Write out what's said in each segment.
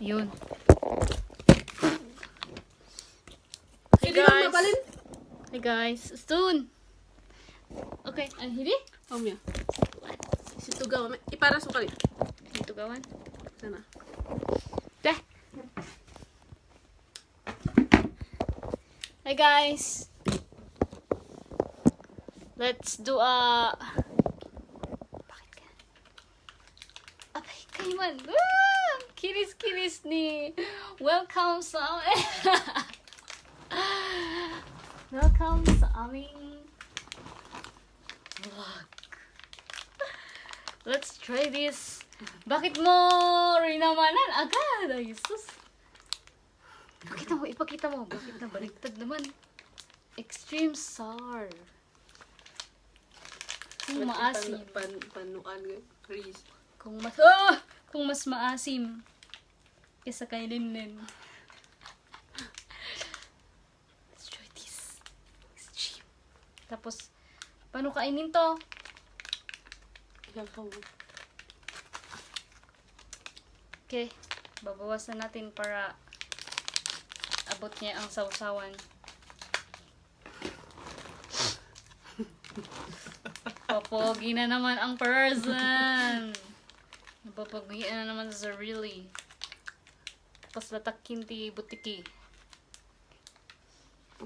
Yun. Hey Sige lang, guys. mabalin. Hey guys. Soon. Okay, ang hili? Omya. Situgaw. Ipara sukali. Dito gawan. Sana. Dah. Hey guys. Let's do a... Bakit ka? Abay, kayo man. Kinis-kinis ni. Welcome sa amin. Welcome sa aming vlog. Let's try this. Bakit mo rinamanan agad? Ay, sus. Ipakita mo. Bakit na baliktad naman? Extreme sour. Kung maasim. Panuan. Chris. Kung mas maasim kaysa kay Linlin. Let's try this. Extreme. Tapos, paano kainin to? Ikaw. Okay. Babawasan natin para abot niya ang sausawan. Papogi na naman ang person. Napapogian na naman sa really. Tapos latakin ti butiki.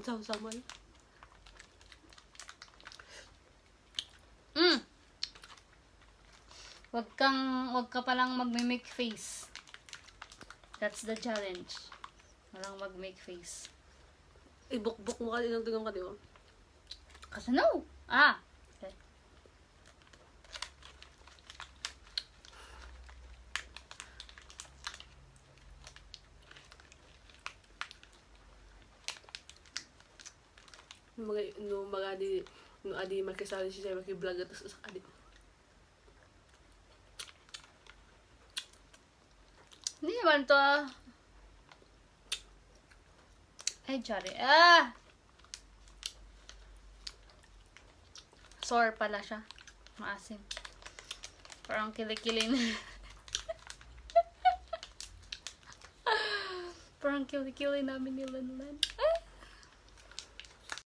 Sama. Wag ka palang mag-make face. That's the challenge. Walang mag-make face. Ibukbuk mo ka din ang tugang ka, di ba? Kasi no. Okay. No adi makisali siya makiblog at sa adi. Hindi naman to. Ay, sorry. Sour pala siya. Maasim. Parang kilikili na. Parang kilikili namin ni Lanlan.